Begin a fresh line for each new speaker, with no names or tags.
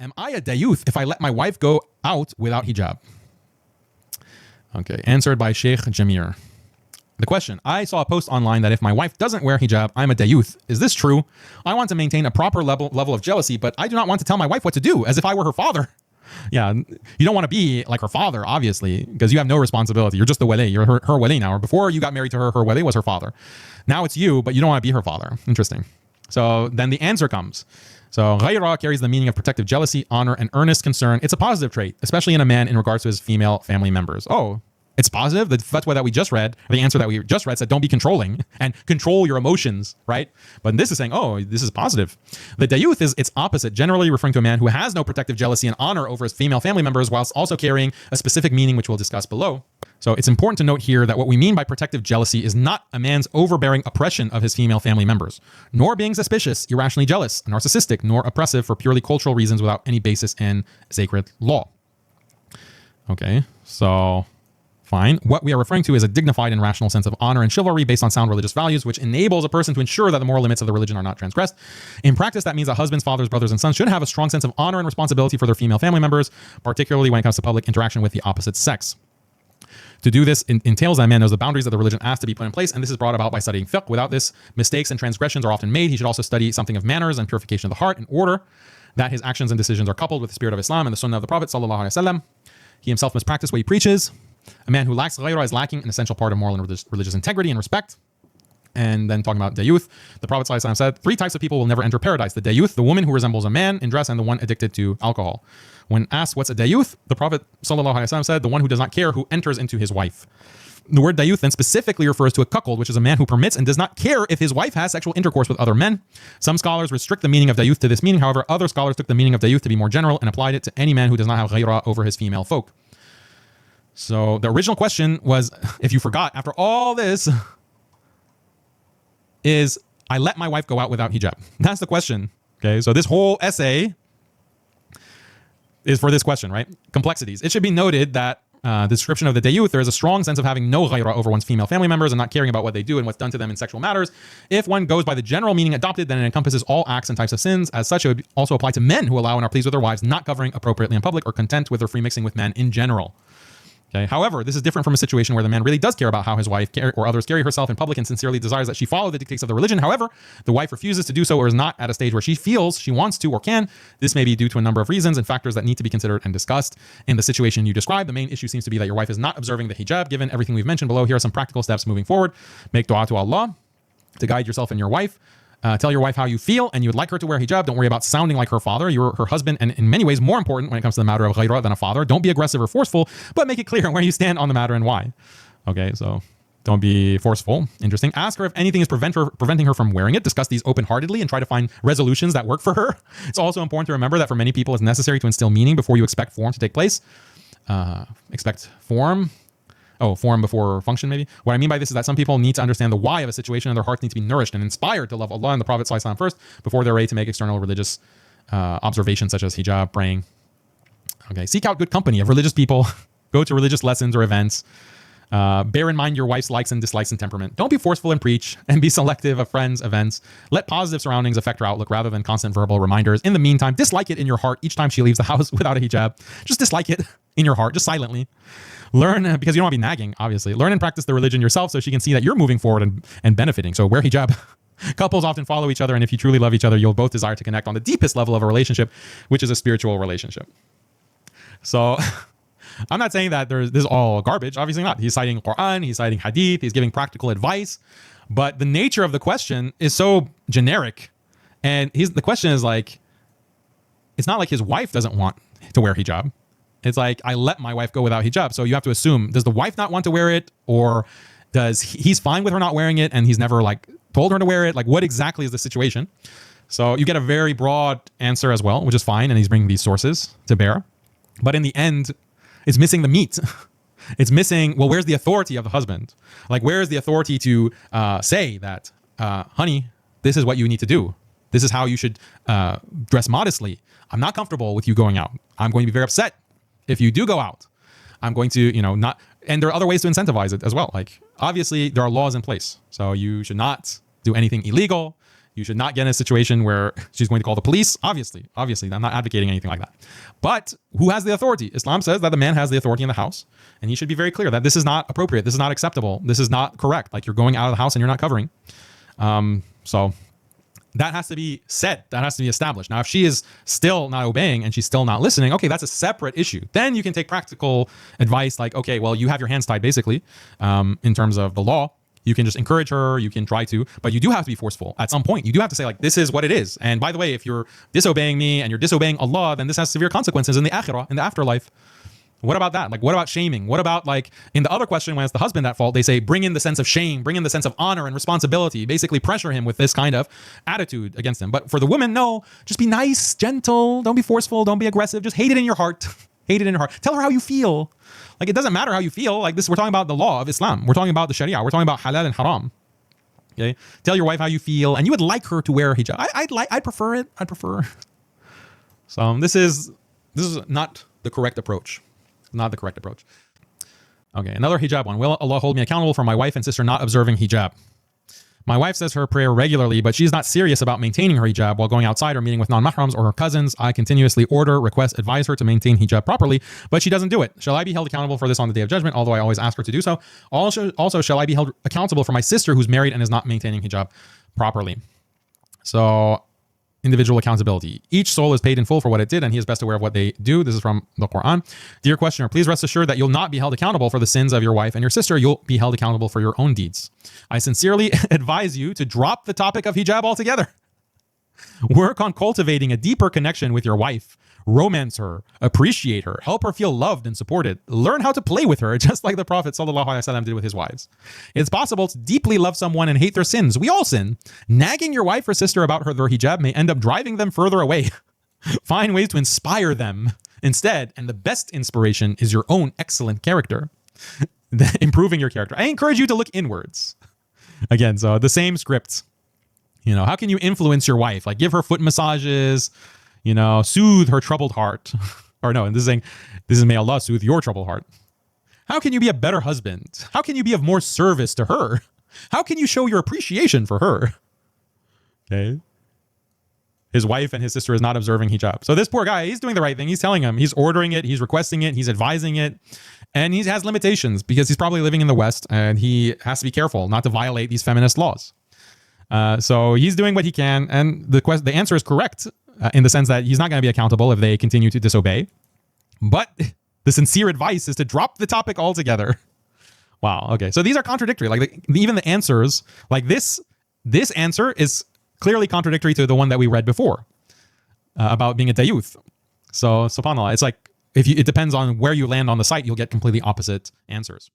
am I a dayyuth if I let my wife go out without hijab? Okay, answered by Sheikh Jamir. The question, I saw a post online that if my wife doesn't wear hijab, I'm a dayyuth. Is this true? I want to maintain a proper level of jealousy, but I do not want to tell my wife what to do, as if I were her father. Yeah, you don't want to be like her father, obviously, because you have no responsibility. You're just the wali. You're her wali now. Or before you got married to her wali was her father. Now it's you, but you don't want to be her father. Interesting. So then the answer comes. So ghayra carries the meaning of protective jealousy, honor, and earnest concern. It's a positive trait, especially in a man in regards to his female family members. Oh, it's positive? The fatwa that we just read, the answer that we just read said don't be controlling and control your emotions, right? But this is saying, oh, this is positive. The dayyuth is its opposite, generally referring to a man who has no protective jealousy and honor over his female family members, whilst also carrying a specific meaning, which we'll discuss below. So it's important to note here that what we mean by protective jealousy is not a man's overbearing oppression of his female family members, nor being suspicious, irrationally jealous, narcissistic, nor oppressive for purely cultural reasons without any basis in sacred law. Okay, so fine. What we are referring to is a dignified and rational sense of honor and chivalry based on sound religious values, which enables a person to ensure that the moral limits of the religion are not transgressed. In practice, that means that husbands, fathers, brothers, and sons should have a strong sense of honor and responsibility for their female family members, particularly when it comes to public interaction with the opposite sex. To do this entails that a man knows the boundaries that the religion asks to be put in place, and this is brought about by studying fiqh. Without this, mistakes and transgressions are often made. He should also study something of manners and purification of the heart in order that his actions and decisions are coupled with the spirit of Islam and the Sunnah of the Prophet sallallahu alaihi wasallam. He himself must practice what he preaches. A man who lacks ghayra is lacking an essential part of moral and religious integrity and respect. And then talking about dayyuth, the Prophet ﷺ said, 3 types of people will never enter paradise. The dayyuth, the woman who resembles a man in dress, and the one addicted to alcohol. When asked what's a dayyuth, the Prophet ﷺ said, the one who does not care who enters into his wife. The word dayyuth then specifically refers to a cuckold, which is a man who permits and does not care if his wife has sexual intercourse with other men. Some scholars restrict the meaning of dayyuth to this meaning. However, other scholars took the meaning of dayyuth to be more general and applied it to any man who does not have ghayra over his female folk. So the original question was, if you forgot, after all this, is I let my wife go out without hijab? That's the question. Okay, so this whole essay is for this question, right? Complexities. It should be noted that the description of the dayyuth, there is a strong sense of having no ghayra over one's female family members and not caring about what they do and what's done to them in sexual matters. If one goes by the general meaning adopted, then it encompasses all acts and types of sins. As such, it would also apply to men who allow and are pleased with their wives not covering appropriately in public or content with their free mixing with men in general. Okay. However, this is different from a situation where the man really does care about how his wife or others carry herself in public and sincerely desires that she follow the dictates of the religion. However, the wife refuses to do so or is not at a stage where she feels she wants to or can. This may be due to a number of reasons and factors that need to be considered and discussed. In the situation you described, the main issue seems to be that your wife is not observing the hijab. Given everything we've mentioned below, here are some practical steps moving forward. Make dua to Allah to guide yourself and your wife. Tell your wife how you feel and you would like her to wear hijab. Don't worry about sounding like her father. You're her husband, and in many ways more important when it comes to the matter of ghayra than a father. Don't be aggressive or forceful, but make it clear where you stand on the matter and why. Okay, so don't be forceful. Interesting. Ask her if anything is preventing her from wearing it. Discuss these open-heartedly and try to find resolutions that work for her. It's also important to remember that for many people, it's necessary to instill meaning before you expect form to take place. Expect form. Oh, form before function, maybe. What I mean by this is that some people need to understand the why of a situation and their hearts need to be nourished and inspired to love Allah and the Prophet ﷺ first before they're ready to make external religious observations such as hijab, praying. Okay, seek out good company of religious people. Go to religious lessons or events. Bear in mind your wife's likes and dislikes and temperament. Don't be forceful and preach, and be selective of friends, events. Let positive surroundings affect her outlook rather than constant verbal reminders. In the meantime, dislike it in your heart each time she leaves the house without a hijab. Just dislike it in your heart, just silently. Learn, because you don't want to be nagging, obviously. Learn and practice the religion yourself so she can see that you're moving forward and benefiting. So wear hijab. Couples often follow each other, and if you truly love each other, you'll both desire to connect on the deepest level of a relationship, which is a spiritual relationship. So I'm not saying that this is all garbage. Obviously not. He's citing Quran, he's citing Hadith, he's giving practical advice. But the nature of the question is so generic. And the question is like, it's not like his wife doesn't want to wear hijab. It's like, I let my wife go without hijab. So you have to assume, does the wife not want to wear it? Or does he's fine with her not wearing it and he's never like told her to wear it? Like, what exactly is the situation? So you get a very broad answer as well, which is fine. And he's bringing these sources to bear. But in the end, it's missing the meat. It's missing, well, where's the authority of the husband? Like, where is the authority to say that, honey, this is what you need to do. This is how you should dress modestly. I'm not comfortable with you going out. I'm going to be very upset if you do go out. I'm going to, not, and there are other ways to incentivize it as well. Like, obviously there are laws in place. So you should not do anything illegal. You should not get in a situation where she's going to call the police. Obviously, I'm not advocating anything like that. But who has the authority? Islam says that the man has the authority in the house, and he should be very clear that this is not appropriate. This is not acceptable. This is not correct. Like, you're going out of the house and you're not covering. So that has to be said. That has to be established. Now, if she is still not obeying and she's still not listening, okay, that's a separate issue. Then you can take practical advice like, okay, well, you have your hands tied basically in terms of the law. You can just encourage her, you can try to, but you do have to be forceful at some point. You do have to say, like, this is what it is. And by the way, if you're disobeying me and you're disobeying Allah, then this has severe consequences in the akhirah, in the afterlife. What about that? Like, what about shaming? What about, like, in the other question, when it's the husband at fault, they say, bring in the sense of shame, bring in the sense of honor and responsibility, basically pressure him with this kind of attitude against him. But for the women, no, just be nice, gentle, don't be forceful, don't be aggressive, just hate it in your heart. Hate it in your heart. Tell her how you feel. Like, it doesn't matter how you feel. Like, this, we're talking about the law of Islam. We're talking about the Sharia. We're talking about halal and haram. Okay. Tell your wife how you feel, and you would like her to wear hijab. I'd prefer it. I'd prefer. So this is not the correct approach. Not the correct approach. Okay. Another hijab one. Will Allah hold me accountable for my wife and sister not observing hijab? My wife says her prayer regularly, but she's not serious about maintaining her hijab while going outside or meeting with non-mahrams or her cousins. I continuously order, request, advise her to maintain hijab properly, but she doesn't do it. Shall I be held accountable for this on the Day of Judgment, although I always ask her to do so? Also, shall I be held accountable for my sister who's married and is not maintaining hijab properly? So, individual accountability. Each soul is paid in full for what it did, and he is best aware of what they do. This is from the Quran. Dear questioner, please rest assured that you'll not be held accountable for the sins of your wife and your sister. You'll be held accountable for your own deeds. I sincerely advise you to drop the topic of hijab altogether. Work on cultivating a deeper connection with your wife. Romance her, appreciate her, help her feel loved and supported. Learn how to play with her, just like the Prophet ﷺ did with his wives. It's possible to deeply love someone and hate their sins. We all sin. Nagging your wife or sister about their hijab may end up driving them further away. Find ways to inspire them instead, and the best inspiration is your own excellent character. Improving your character. I encourage you to look inwards. Again, so the same script. You know, how can you influence your wife? Like, give her foot massages, you know, soothe her troubled heart. Or no, this is may Allah soothe your troubled heart. How can you be a better husband? How can you be of more service to her? How can you show your appreciation for her? Okay. His wife and his sister is not observing hijab. So this poor guy, he's doing the right thing. He's telling him, he's ordering it, he's requesting it, he's advising it. And he has limitations because he's probably living in the West and he has to be careful not to violate these feminist laws. So he's doing what he can. And the answer is correct. In the sense that he's not going to be accountable if they continue to disobey. But the sincere advice is to drop the topic altogether. Wow. Okay. So these are contradictory. Like even the answers, like this answer is clearly contradictory to the one that we read before about being a dayyuth. So subhanAllah, it's like, it depends on where you land on the site, you'll get completely opposite answers.